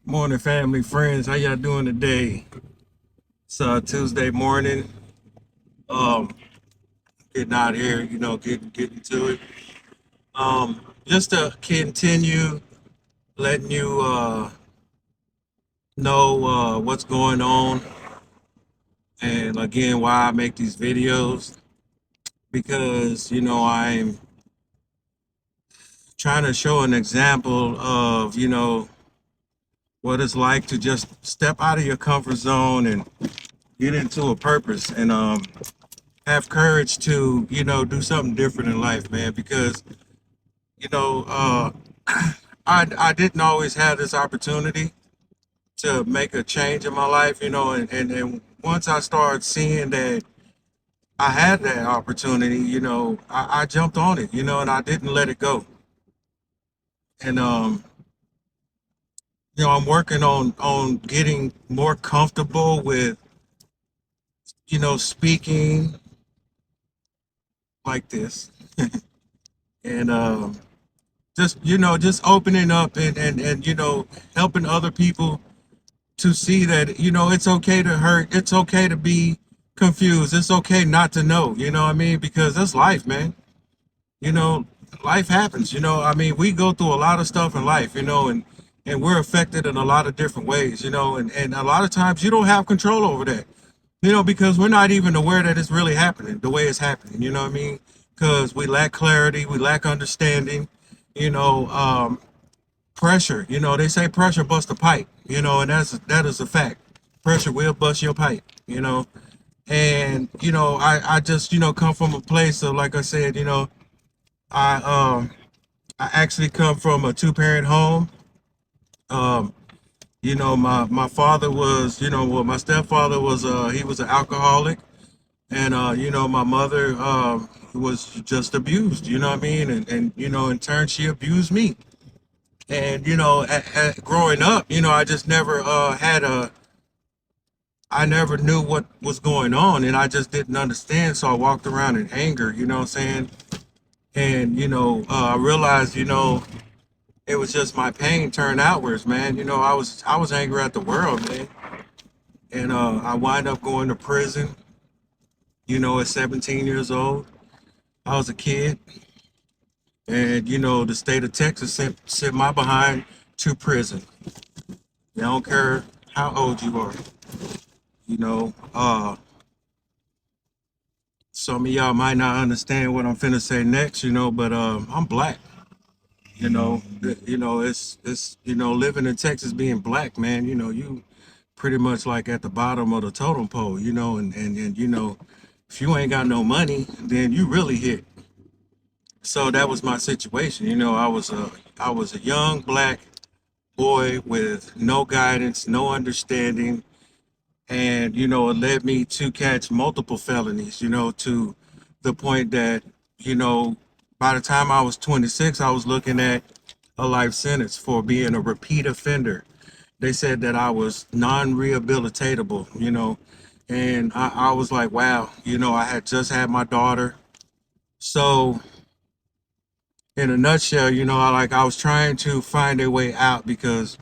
Morning, family, friends. How y'all doing today? It's Tuesday morning. Um, Getting out here, getting to it. Just to continue letting you know what's going on, and again why I make these videos because I'm trying to show an example of what it's like to just step out of your comfort zone and get into a purpose and have courage to do something different in life, man, because you know uh I didn't always have this opportunity to make a change in my life, and once I started seeing that I had that opportunity, I jumped on it, and I didn't let it go. And I'm working on getting more comfortable with speaking like this, and just opening up and helping other people to see that it's okay to hurt, it's okay to be confused, it's okay not to know, what I mean, because that's life, man. you know Life happens. I mean, we go through a lot of stuff in life, and we're affected in a lot of different ways, and a lot of times you don't have control over that, because we're not even aware that it's really happening the way it's happening, you know what I mean, because we lack clarity, we lack understanding. you know Pressure, they say pressure busts a pipe, and that is a fact. Pressure will bust your pipe, and I just come from a place of, like I said, I I actually come from a two-parent home. um my father was, well, my stepfather was, he was an alcoholic, and my mother was just abused, what I mean, and in turn she abused me. And growing up, I just never had a I never knew what was going on, and I just didn't understand, so I walked around in anger, what I'm saying. And I realized, it was just my pain turned outwards, man. I was angry at the world, man. And I wind up going to prison, at 17 years old. I was a kid, and the state of Texas sent my behind to prison. They don't care how old you are. you know uh some of y'all might not understand what I'm finna say next, but I'm black. It's living in Texas, being black, man. You pretty much like at the bottom of the totem pole, and if you ain't got no money, then you really hit. So that was my situation. I was a young black boy with no guidance, no understanding, and it led me to catch multiple felonies, to the point that you know by the time I was 26, I was looking at a life sentence for being a repeat offender. They said that I was non-rehabilitatable, and I was like, wow, I had just had my daughter. So in a nutshell, I was trying to find a way out because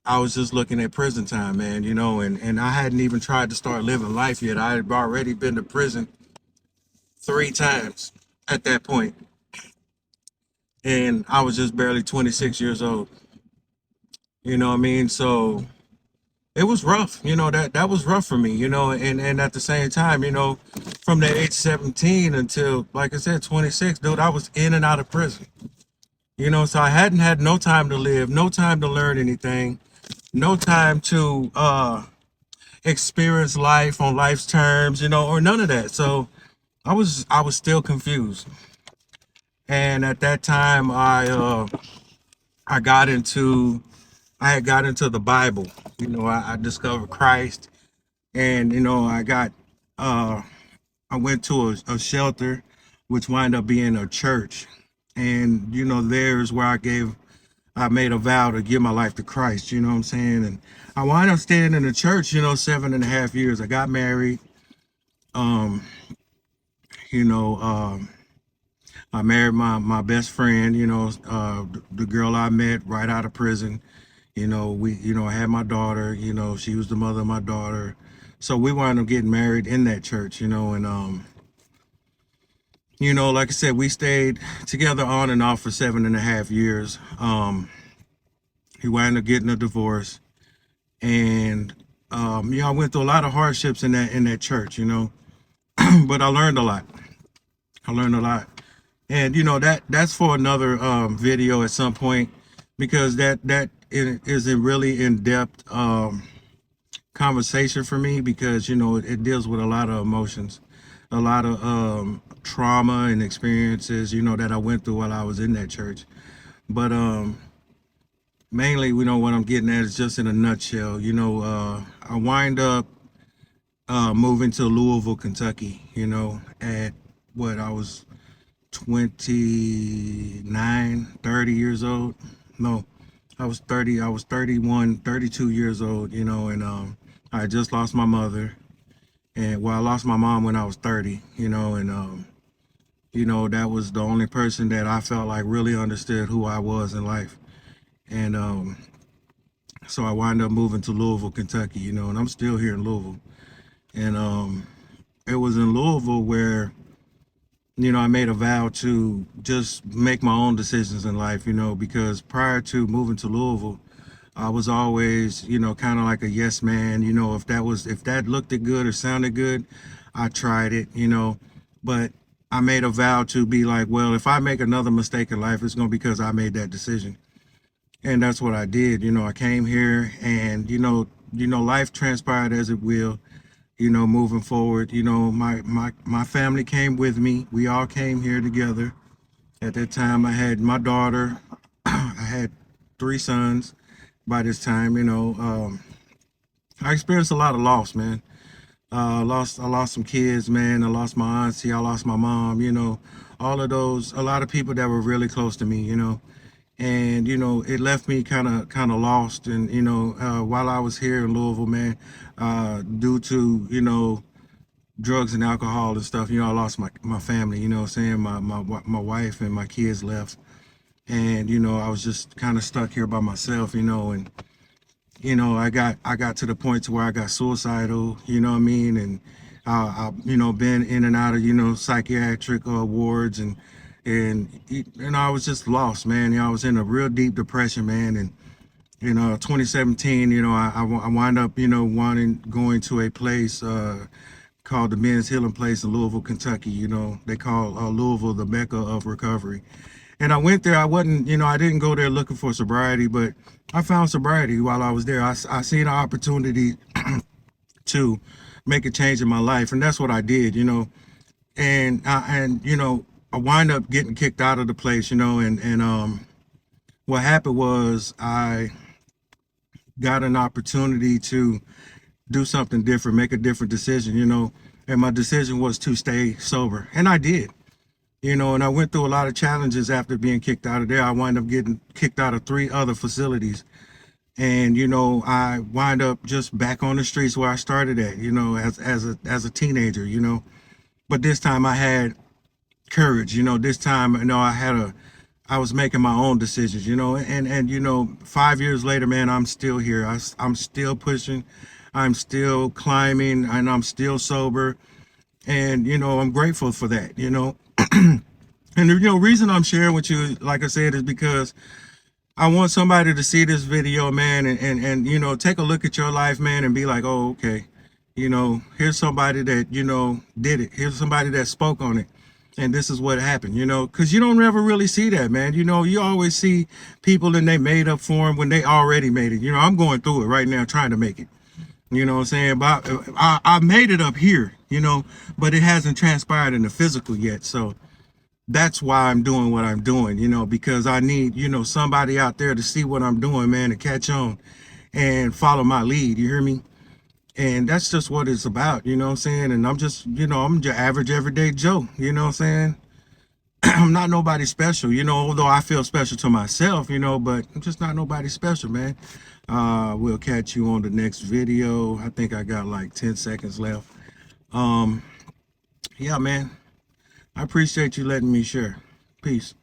I was just looking at prison time, man, and I hadn't even tried to start living life yet. I had already been to prison 3 times at that point, and I was just barely 26 years old. You know what I mean? So it was rough. That was rough for me, and at the same time, from the age 17 until, like I said, 26, dude, I was in and out of prison. So I hadn't had no time to live, no time to learn anything, no time to experience life on life's terms, or none of that. So I was still confused. And at that time, I got into I had got into the Bible. I discovered Christ, and uh, I went to a shelter, which wound up being a church, and there's where I made a vow to give my life to Christ. You know what I'm saying? And I wound up staying in the church, 7.5 years. I got married. Um, you know, I married my best friend, the girl I met right out of prison. I had my daughter, she was the mother of my daughter. So we wound up getting married in that church, and like I said, we stayed together on and off for 7.5 years. He wound up getting a divorce, and I went through a lot of hardships in that church, but I learned a lot. I learned a lot, and that's for another video at some point, because that is a really in-depth conversation for me, because it deals with a lot of emotions, a lot of trauma and experiences that I went through while I was in that church. But mainly, what I'm getting at is just in a nutshell. I wind up moving to Louisville, Kentucky. At what, I was 29, 30 years old. No, I was 30. I was 31, 32 years old. And I just lost my mother, and I lost my mom when I was 30. And that was the only person that I felt like really understood who I was in life. And so I wound up moving to Louisville, Kentucky, and I'm still here in Louisville. And it was in Louisville where, I made a vow to just make my own decisions in life, because prior to moving to Louisville, I was always, kind of like a yes man. If that looked good or sounded good, I tried it, but I made a vow to be like, well, if I make another mistake in life, it's going to be because I made that decision. And that's what I did. I came here, and, life transpired as it will, moving forward. My family came with me. We all came here together. At that time, I had my daughter. I had 3 sons by this time. I experienced a lot of loss, man. I lost some kids, man. I lost my auntie. I lost my mom. All of those. A lot of people that were really close to me. And it left me kind of lost. And while I was here in Louisville, man, due to drugs and alcohol and stuff, I lost my family. What I'm saying, my wife and my kids left, and I was just kind of stuck here by myself. And I got to the point to where I got suicidal. What I mean? And I been in and out of psychiatric wards, and I was just lost, man. I was in a real deep depression, man. And 2017, I wound up going to a place called the Men's Healing Place in Louisville, Kentucky. They call Louisville the Mecca of recovery. And I went there. I didn't go there looking for sobriety, but I found sobriety while I was there. I seen an opportunity to make a change in my life, and that's what I did. I wind up getting kicked out of the place. And what happened was I got an opportunity to do something different, make a different decision. And my decision was to stay sober, and I did. And I went through a lot of challenges after being kicked out of there. I wound up getting kicked out of 3 other facilities. And, I wind up just back on the streets where I started at, as a teenager, But this time I had courage, this time, I was making my own decisions, and 5 years later, man, I'm still here. I'm still pushing. I'm still climbing, and I'm still sober. And, I'm grateful for that, And the reason I'm sharing with you, like I said, is because I want somebody to see this video, man, and take a look at your life, man, and be like, oh, okay, here's somebody that did it. Here's somebody that spoke on it, and this is what happened. Because you don't ever really see that, man. You always see people and they made up for them when they already made it. I'm going through it right now, trying to make it. What I'm saying? But I made it up here, but it hasn't transpired in the physical yet. So that's why I'm doing what I'm doing, because I need, somebody out there to see what I'm doing, man, and catch on and follow my lead. You hear me? And that's just what it's about, what I'm saying? And I'm just, I'm your average everyday Joe, what I'm saying? I'm not nobody special, although I feel special to myself, but I'm just not nobody special, man. We'll catch you on the next video. I think I got like 10 seconds left. Yeah, man. I appreciate you letting me share. Peace.